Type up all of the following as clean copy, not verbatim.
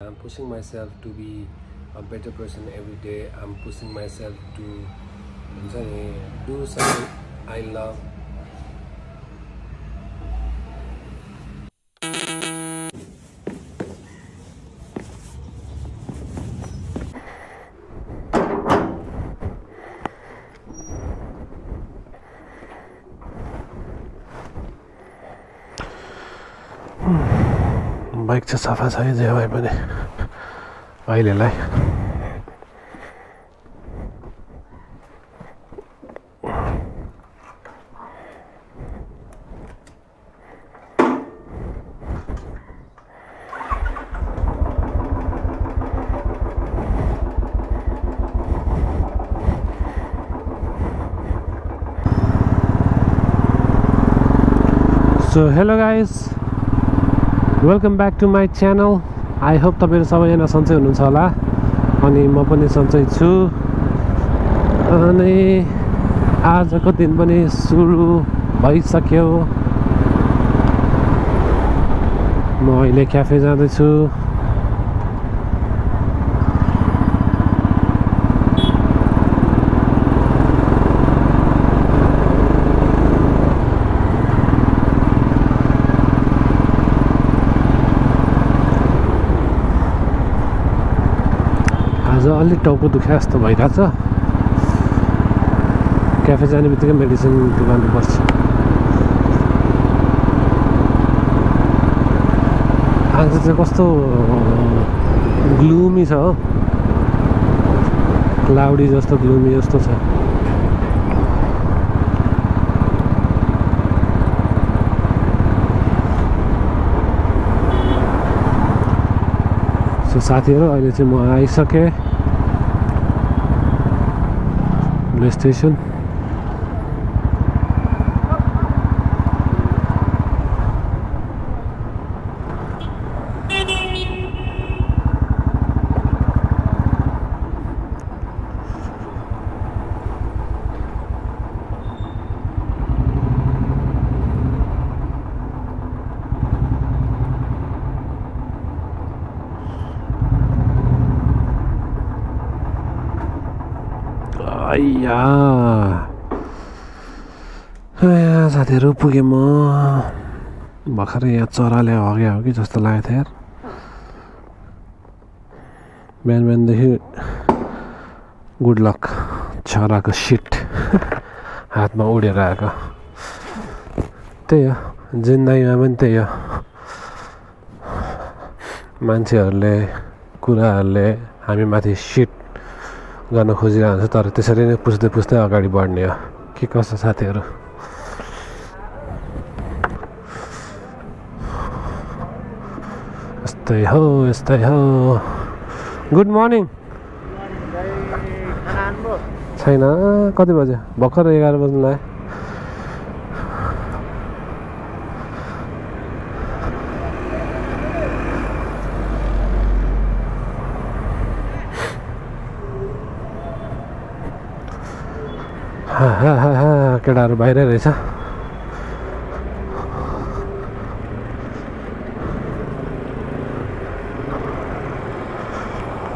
I'm pushing myself to be a better person every day. I'm pushing myself to do something I love. Bike चाहिँ सफा छ जे भए पनि अहिलेलाई So hello guys, welcome back to my channel. I hope तपाईहरु सबैजना सन्चै हुनुहुन्छ होला अनि म पनि सन्चै छु अनि आजको दिन पनि सुरु भइसक्यो। म अहिले क्याफे जाँदै छु। अलि टाउको दुखे जस्तो भइरहेछ। क्याफे जाने बित्तिकै मेडिसिन दिनुपर्छ। आज चाहिँ कस्तो ग्लुमी छ हो, क्लाउडी जस्तो ग्लुमी जस्तो छ। सो साथीहरु अहिले चाहिँ म आइसकेँ पुलिस स्टेसन। यहाँ साथीहरु पुगेँ म। भर्खरै यहाँ चराले हग्या हो कि जस्तो लागेको थियो यार। बिहानदेखि गुड लक चराको सिट हातमा उडेर आएको। त्यही हो जिन्दगीमा पनि त्यही हो, मान्छेहरूले कुराहरूले हामी माथि सिट गर्न खोजिरहेको हुन्छ, तर त्यसरी नै पुस्दै पुस्दै अगाडि बढ्ने हो। के कसो साथीहरु? यस्तै हो। Good morning. छैन, कति बज्यो? भर्खर 11 बज्नु लाग्यो। केटाहरू बाहिरै रहेछ।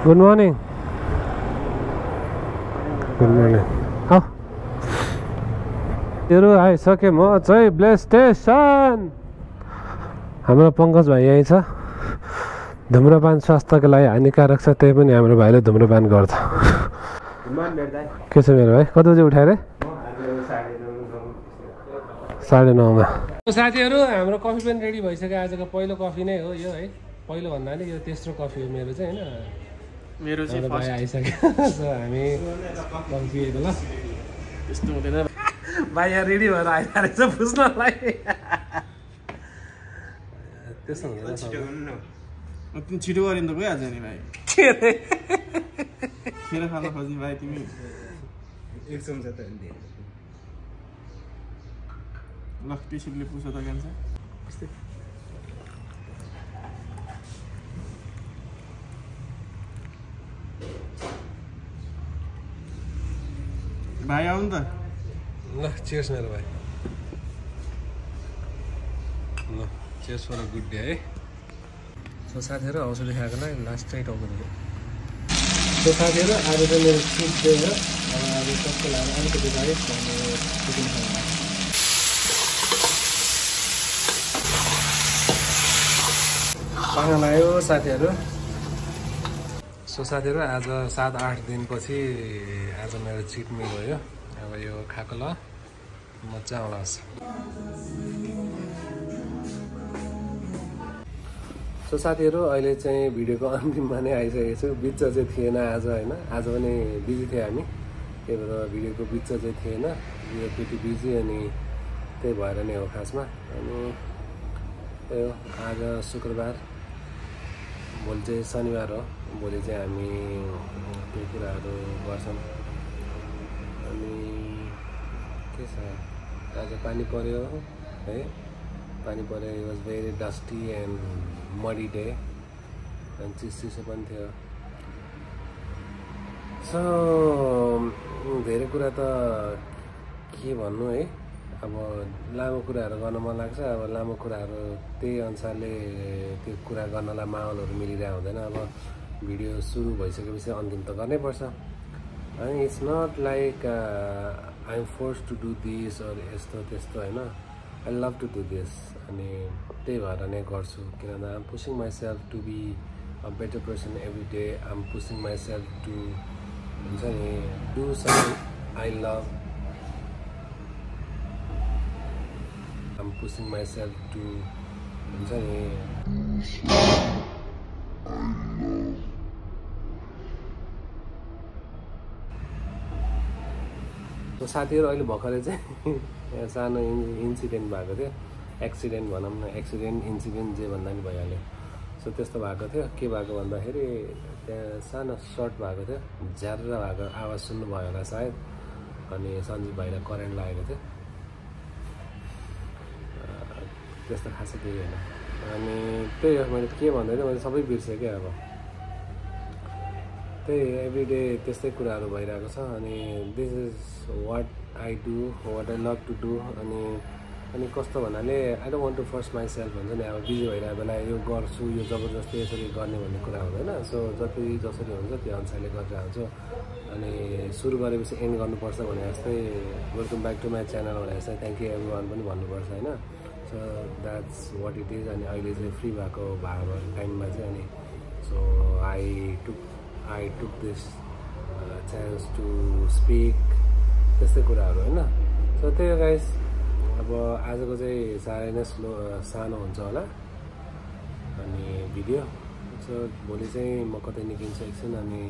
Good morning. Good morning. तेरो आइसके म चाहिँ ब्लेस स्टेसन। हाम्रो पङ्कज भाइ यही छ। धुम्रपान स्वास्थ्यको लागि हानिकारक छ, त्यही पनि हाम्रो भाइले धुम्रपान गर्छ। के छ मेरो भाइ? कति बजी उठाएर? 9:30 साथीहरु हाम्रो कफी पनि रेडी भइसक्यो। आजको पहिलो कफी नै हो यो है। पहिलो भन्दा नि यो तेस्रो कफी हो मेरो चाहिँ हैन। मेरो चाहिँ फर्स्ट आइसक्यो। सो हामी कफी पिएको ल। त्यस्तो हुँदैन भाइ, यहाँ रेडी भएर आइरहेछ पुस्नलाई। त्यस्तो हुँदैन। छिटो गर्नु न। तिमी छिटो गरिन् त गइहाल्छ नि भाइ। के रे? मेरो खाना खोज्ने भाइ तिमी एक चम्चा त दिए ल। टिस्युले पुस्छ त कान्छ भाइ आउनु त ल। चियर्स मेरो भाइ। ल cheers for a good day है। सो साथीहरू औषधि खाएकोलाई लास्टै टाउको सो साथीहरू आज चाहिँ मेरो चिट डे हो। अब आज सबको लागि अलिकति राइस अनि चिकन खाना लाग्यो साथीहरू। सो साथीहरू आज 7-8 दिनपछि आज मेरो चिट मिल भयो। अब यो खाएको ल मजा आउला। सो साथीहरू अहिले चाहिँ भिडियोको अन्तिममा नै आइसकेको छु। बिच चाहिँ थिएन आज होइन, आज पनि बिजी थियो हामी, त्यही भएर भिडियोको बिच चाहिँ थिएन, यो त्यति बिजी अनि त्यही भएर नै हो खासमा। अनि त्यही हो, आज शुक्रबार, भोलि चाहिँ शनिबार हो। भोलि चाहिँ हामी त्यो कुराहरू गर्छौँ। अनि के छ, आज पानी पर्यो है, पानी पऱ्यो। It was very dusty and मडी डे अनि चिसो पनि थियो। सो धेरै कुरा त के भन्नु है, अब लामो कुराहरू गर्न मन लाग्छ। अब लामो कुराहरू त्यही अनुसारले त्यो कुरा गर्नलाई माहौलहरू मिलिरहेको हुँदैन। अब भिडियो सुरु भइसकेपछि अन्तिम त गर्नै पर्छ अनि it's not like I am force to do this or यस्तो त्यस्तो होइन। I love to do this अनि त्यही भएर नै गर्छु, किनभने I am pushing myself to be a better person every day. I am pushing myself to हुन्छ नि do something I love. I am pushing myself to हुन्छ नि साथीहरू अहिले भर्खरै चाहिँ सानो इन्सिडेन्ट भएको थियो। एक्सिडेन्ट भनौँ न, एक्सिडेन्ट इन्सिडेन्ट जे भन्दा पनि भइहाल्यो। सो त्यस्तो भएको थियो। के भएको भन्दाखेरि त्यहाँ सानो सर्ट भएको थियो, झ्यार्र भएको आवाज सुन्नुभयो होला सायद। अनि सञ्जीव भाइलाई करेन्ट लागेको थियो, त्यस्तो खासै केही होइन। अनि त्यही हो, मैले के भन्दै थिएँ, मैले सबै बिर्सेँ क्या। अब त्यही एभ्रिडे त्यस्तै कुराहरू भइरहेको छ। अनि this is what I do, what I love to do. अनि कस्तो भन्नाले I don't want to force myself हुन्छ नि। अब बिजी भइरहेको बेला यो गर्छु, यो जबरजस्ती यसरी गर्ने भन्ने कुरा हुँदैन। सो जति जसरी हुन्छ त्यो अनुसारले गरेर हुन्छु। अनि सुरु गरेपछि एन्ड गर्नुपर्छ भने जस्तै welcome back to my channel भने जस्तै थ्याङ्क यू एभ्री वान पनि भन्नुपर्छ होइन। So that's what it is. अनि अहिले चाहिँ फ्री भएको टाइममा चाहिँ अनि so I took this chance to speak, त्यस्तै कुराहरू होइन। सो त्यही हो गाइस, अब आजको चाहिँ साह्रै नै सानो हुन्छ होला अनि भिडियो। सो भोलि चाहिँ म कतै निक्लिन्छु एकछिन अनि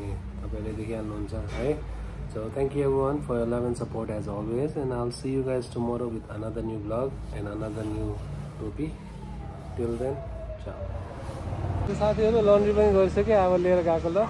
तपाईँले देखिहाल्नुहुन्छ है। So thank you everyone for your love and support as always and I will see you guys tomorrow with another new vlog and another new topic. Till then ciao. साथीहरू लन्ड्री पनि गरिसक्यो, अब लिएर गएको ल।